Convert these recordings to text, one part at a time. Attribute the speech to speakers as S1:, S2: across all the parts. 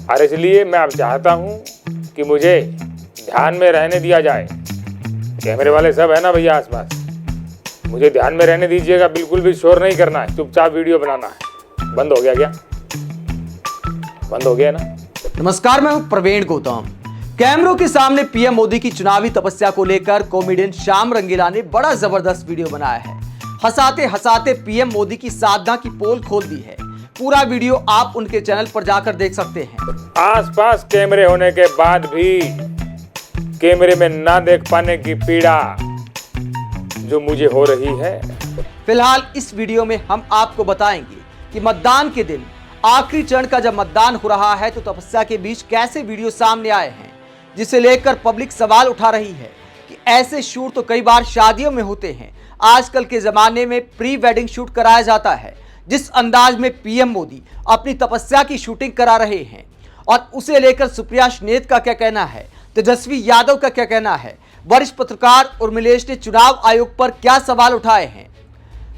S1: और इसलिए मैं अब चाहता हूँ कि मुझे ध्यान में रहने दिया जाए। कैमरे वाले सब है ना भैया आसपास, मुझे ध्यान में रहने दीजिएगा, बिल्कुल भी शोर नहीं करना है, चुपचाप वीडियो बनाना है। बंद हो गया क्या? बंद हो गया ना?
S2: नमस्कार, मैं हूं प्रवीण गौतम। कैमरों के सामने पीएम मोदी की चुनावी तपस्या को लेकर कॉमेडियन श्याम रंगीला ने बड़ा जबरदस्त वीडियो बनाया है। हंसाते हंसाते पीएम मोदी की साधना की पोल खोल दी है। पूरा वीडियो आप उनके चैनल पर जाकर देख सकते हैं।
S1: आसपास कैमरे होने के बाद भी कैमरे में ना देख पाने की पीड़ा जो मुझे हो रही है।
S2: फिलहाल इस वीडियो में हम आपको बताएंगे कि मतदान के दिन आखिरी चरण का जब मतदान हो रहा है तो तपस्या के बीच कैसे वीडियो सामने आए हैं, जिसे लेकर पब्लिक सवाल उठा रही है कि ऐसे शूट तो कई बार शादियों में होते हैं। आजकल के जमाने में प्री वेडिंग शूट कराया जाता है। जिस अंदाज में पीएम मोदी अपनी तपस्या की शूटिंग करा रहे हैं और उसे लेकर सुप्रिया श्नेत का क्या कहना है, तेजस्वी यादव का क्या कहना है, वरिष्ठ पत्रकार उर्मिलेश ने चुनाव आयोग पर क्या सवाल उठाए हैं,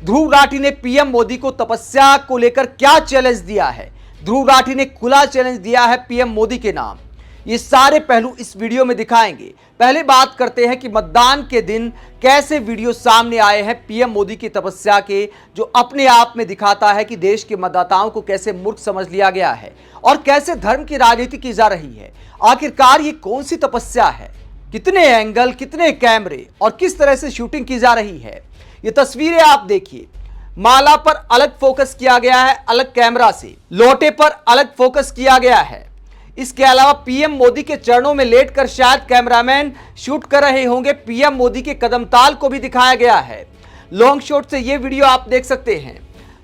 S2: ध्रुव राठी ने पीएम मोदी को तपस्या को लेकर क्या चैलेंज दिया है, ध्रुव राठी ने खुला चैलेंज दिया है पीएम मोदी के नाम। ये सारे पहलू इस वीडियो में दिखाएंगे। पहले बात करते हैं कि मतदान के दिन कैसे वीडियो सामने आए हैं पीएम मोदी की तपस्या के, जो अपने आप में दिखाता है कि देश के मतदाताओं को कैसे मूर्ख समझ लिया गया है और कैसे धर्म की राजनीति की जा रही है। आखिरकार ये कौन सी तपस्या है, कितने एंगल, कितने कैमरे और किस तरह से शूटिंग की जा रही है। ये तस्वीरें आप देखिए। माला पर अलग फोकस किया गया है, अलग कैमरा से लोटे पर अलग फोकस किया गया है। इसके अलावा पीएम मोदी के चरणों में लेटकर शायद कैमरामैन शूट कर रहे होंगे। पीएम मोदी के कदमताल को भी दिखाया गया है। लॉन्ग शॉट से ये वीडियो आप देख सकते हैं।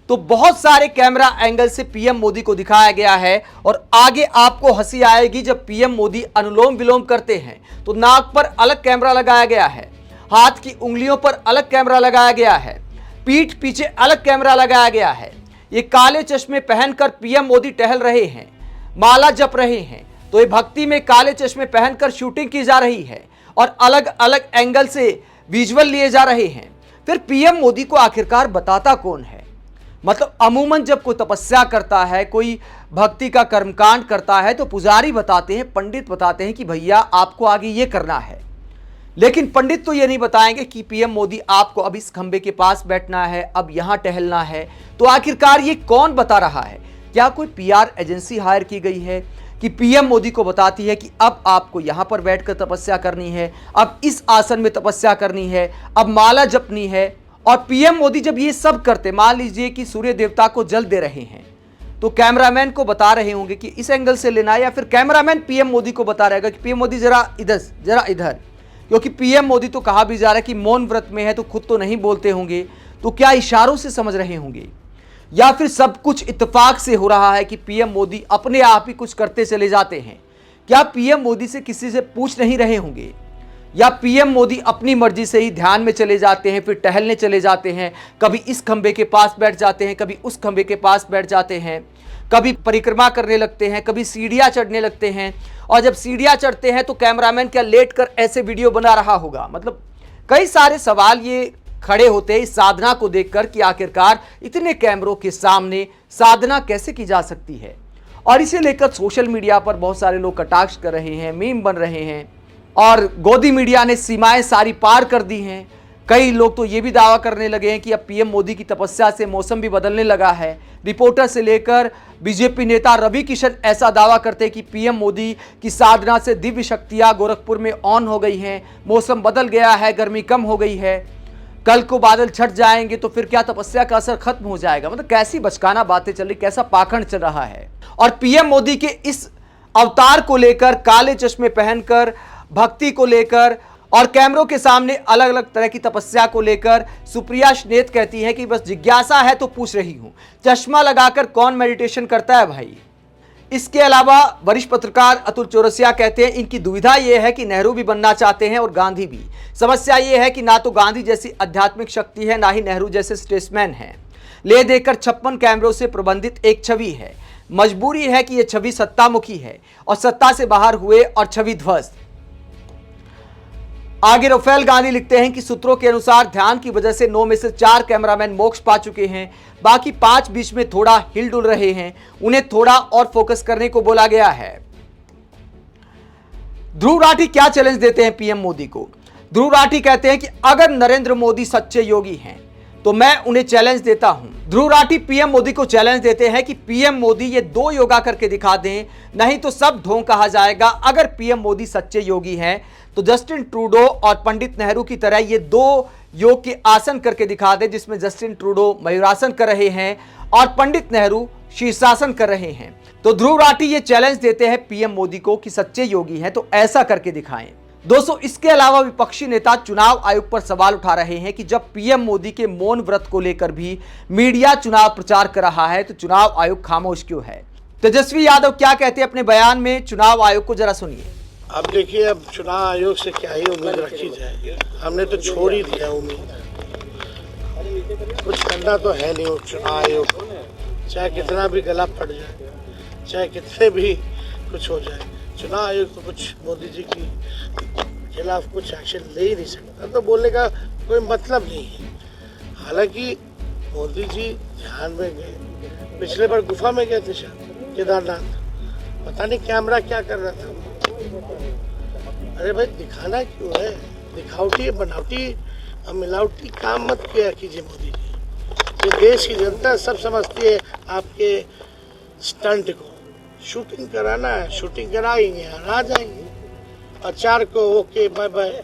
S2: तो बहुत सारे कैमरा एंगल से पीएम मोदी को दिखाया गया है और आगे आपको हंसी आएगी जब पीएम मोदी अनुलोम विलोम करते हैं तो नाक पर अलग कैमरा लगाया गया है, हाथ की उंगलियों पर अलग कैमरा लगाया गया है, पीठ पीछे अलग कैमरा लगाया गया है। ये काले चश्मे पहनकर पीएम मोदी टहल रहे हैं, माला जप रहे हैं, तो ये भक्ति में काले चश्मे पहनकर शूटिंग की जा रही है और अलग अलग एंगल से विजुअल लिए जा रहे हैं। फिर पीएम मोदी को आखिरकार बताता कौन है? मतलब अमूमन जब कोई तपस्या करता है, कोई भक्ति का कर्मकांड करता है तो पुजारी बताते हैं, पंडित बताते हैं कि भैया आपको आगे ये करना है। लेकिन पंडित तो ये नहीं बताएंगे कि पीएम मोदी आपको अब इस खंबे के पास बैठना है, अब यहां टहलना है। तो आखिरकार ये कौन बता रहा है? क्या कोई पीआर एजेंसी हायर की गई है कि पीएम मोदी को बताती है कि अब आपको यहां पर बैठकर तपस्या करनी है, अब इस आसन में तपस्या करनी है, अब माला जपनी है। और पीएम मोदी जब ये सब करते, मान लीजिए कि सूर्य देवता को जल दे रहे हैं, तो कैमरामैन को बता रहे होंगे कि इस एंगल से लेना है, या फिर कैमरामैन पीएम मोदी को बता रहेगा कि पीएम मोदी जरा इधर, जरा इधर। क्योंकि पीएम मोदी तो कहा भी जा रहा है कि मौन व्रत में है तो खुद तो नहीं बोलते होंगे, तो क्या इशारों से समझ रहे होंगे, या फिर सब कुछ इत्तेफाक से हो रहा है कि पीएम मोदी अपने आप ही कुछ करते चले जाते हैं? क्या पीएम मोदी से किसी से पूछ नहीं रहे होंगे, या पीएम मोदी अपनी मर्जी से ही ध्यान में चले जाते हैं, फिर टहलने चले जाते हैं, कभी इस खंबे के पास बैठ जाते हैं, कभी उस खंबे के पास बैठ जाते हैं, कभी परिक्रमा करने लगते हैं, कभी सीढ़ियां चढ़ने लगते हैं। और जब सीढ़ियां चढ़ते हैं तो कैमरामैन क्या लेट कर ऐसे वीडियो बना रहा होगा? मतलब कई सारे सवाल ये खड़े होते हैं इस साधना को देखकर कि आखिरकार इतने कैमरों के सामने साधना कैसे की जा सकती है। और इसे लेकर सोशल मीडिया पर बहुत सारे लोग कटाक्ष कर रहे हैं, मीम बन रहे हैं और गोदी मीडिया ने सीमाएं सारी पार कर दी हैं। कई लोग तो ये भी दावा करने लगे हैं कि अब पीएम मोदी की तपस्या से मौसम भी बदलने लगा है। रिपोर्टर से लेकर बीजेपी नेता रवि किशन ऐसा दावा करते हैं कि पीएम मोदी की साधना से दिव्य शक्तियां गोरखपुर में ऑन हो गई हैं, मौसम बदल गया है, गर्मी कम हो गई है, कल को बादल छट जाएंगे तो फिर क्या तपस्या का असर खत्म हो जाएगा? मतलब कैसी बचकाना बातें चल रही, कैसा पाखंड चल रहा है। और पीएम मोदी के इस अवतार को लेकर, काले चश्मे पहनकर, भक्ति को लेकर और कैमरों के सामने अलग अलग तरह की तपस्या को लेकर सुप्रिया श्नेत कहती है कि बस जिज्ञासा है तो पूछ रही हूं, चश्मा लगाकर कौन मेडिटेशन करता है भाई? इसके अलावा वरिष्ठ पत्रकार अतुल चौरसिया कहते हैं इनकी दुविधा यह है कि नेहरू भी बनना चाहते हैं और गांधी भी। समस्या यह है कि ना तो गांधी जैसी आध्यात्मिक शक्ति है, ना ही नेहरू जैसे स्टेट्समैन है। ले देकर 56 कैमरों से प्रबंधित एक छवि है। मजबूरी है कि यह छवि सत्तामुखी है और सत्ता से बाहर हुए और छवि ध्वस्त। आगे राफेल गांधी लिखते हैं कि सूत्रों के अनुसार ध्यान की वजह से 9 में से 4 कैमरामैन मोक्ष पा चुके हैं, बाकी 5 बीच में थोड़ा हिलडुल रहे हैं, उन्हें थोड़ा और फोकस करने को बोला गया है। ध्रुव राठी क्या चैलेंज देते हैं पीएम मोदी को? ध्रुव राठी कहते हैं कि अगर नरेंद्र मोदी सच्चे योगी हैं तो मैं उन्हें चैलेंज देता हूं। ध्रुव राठी पीएम मोदी को चैलेंज देते हैं कि पीएम मोदी ये 2 योगा करके दिखा दें, नहीं तो सब ढोंग कहा जाएगा। अगर पीएम मोदी सच्चे योगी हैं तो जस्टिन ट्रूडो और पंडित नेहरू की तरह ये 2 योग के आसन करके दिखा दें, जिसमें जस्टिन ट्रूडो मयूरासन कर रहे हैं और पंडित नेहरू शीर्षासन कर रहे हैं। तो ध्रुव राठी ये चैलेंज देते हैं पीएम मोदी को कि सच्चे योगी हैं तो ऐसा करके दिखाएं। दोस्तों, इसके अलावा विपक्षी नेता चुनाव आयोग पर सवाल उठा रहे हैं कि जब पीएम मोदी के मौन व्रत को लेकर भी मीडिया चुनाव प्रचार कर रहा है तो चुनाव आयोग खामोश क्यों है? तेजस्वी यादव क्या कहते हैं अपने बयान में चुनाव आयोग को जरा सुनिए।
S3: अब देखिए, अब चुनाव आयोग से क्या ही उम्मीद रखी जाए, हमने तो छोड़ ही दिया उम्मीद। कुछ करना तो है नहीं चुनाव आयोग, चाहे कितना भी गला फट जाए, चाहे कितने भी कुछ हो जाए, चुनाव आयोग तो कुछ मोदी जी की खिलाफ कुछ एक्शन ले ही नहीं सकता, तो बोलने का कोई मतलब नहीं है। हालांकि मोदी जी ध्यान में गए, पिछले बार गुफा में गए थे शायद केदारनाथ, पता नहीं कैमरा क्या कर रहा था। अरे भाई, दिखाना क्यों है? दिखावटी बनावटी मिलावटी काम मत किया कीजिए मोदी जी। ये देश की जनता सब समझती है आपके स्टंट को। शूटिंग कराना है, शूटिंग कराएंगे और आ जाएंगे, और 4 को ओके बाय बाय।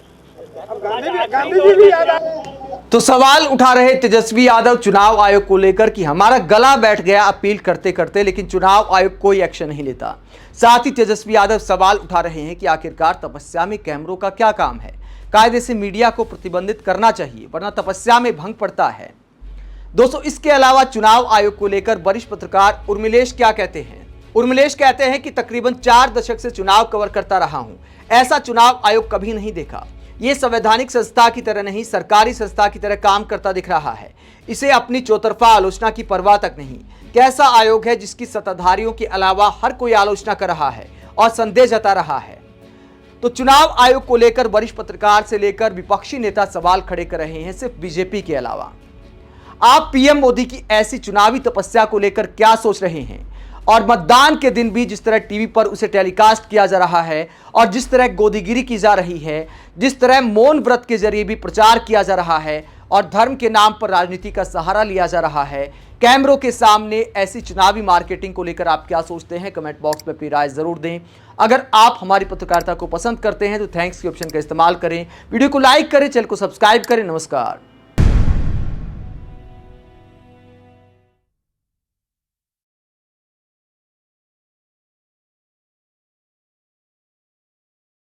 S2: तो सवाल उठा रहे तेजस्वी यादव चुनाव आयोग को लेकर कि हमारा गला बैठ गया अपील करते करते, लेकिन चुनाव आयोग कोई एक्शन नहीं लेता। साथ ही तेजस्वी यादव सवाल उठा रहे हैं कि आखिरकार तपस्या में कैमरों का क्या काम है? कायदे से मीडिया को प्रतिबंधित करना चाहिए, वरना तपस्या में भंग पड़ता है। दोस्तों, इसके अलावा चुनाव आयोग को लेकर वरिष्ठ पत्रकार उर्मिलेश क्या कहते हैं? उर्मिलेश कहते हैं कि तकरीबन 4 दशक से चुनाव कवर करता रहा हूं, ऐसा चुनाव आयोग कभी नहीं देखा। ये संवैधानिक संस्था की तरह नहीं, सरकारी संस्था की तरह काम करता दिख रहा है। इसे अपनी चौतरफा आलोचना की परवाह तक नहीं। कैसा आयोग है जिसकी सत्ताधारियों के अलावा हर कोई आलोचना कर रहा है और संदेह जता रहा है? तो चुनाव आयोग को लेकर वरिष्ठ पत्रकार से लेकर विपक्षी नेता सवाल खड़े कर रहे हैं, सिर्फ बीजेपी के अलावा। आप पीएम मोदी की ऐसी चुनावी तपस्या को लेकर क्या सोच रहे हैं? और मतदान के दिन भी जिस तरह टीवी पर उसे टेलीकास्ट किया जा रहा है और जिस तरह गोदीगिरी की जा रही है, जिस तरह मौन व्रत के जरिए भी प्रचार किया जा रहा है और धर्म के नाम पर राजनीति का सहारा लिया जा रहा है, कैमरों के सामने ऐसी चुनावी मार्केटिंग को लेकर आप क्या सोचते हैं? कमेंट बॉक्स में अपनी राय जरूर दें। अगर आप हमारी पत्रकारिता को पसंद करते हैं तो थैंक्स के ऑप्शन का इस्तेमाल करें, वीडियो को लाइक करें, चैनल को सब्सक्राइब करें। नमस्कार।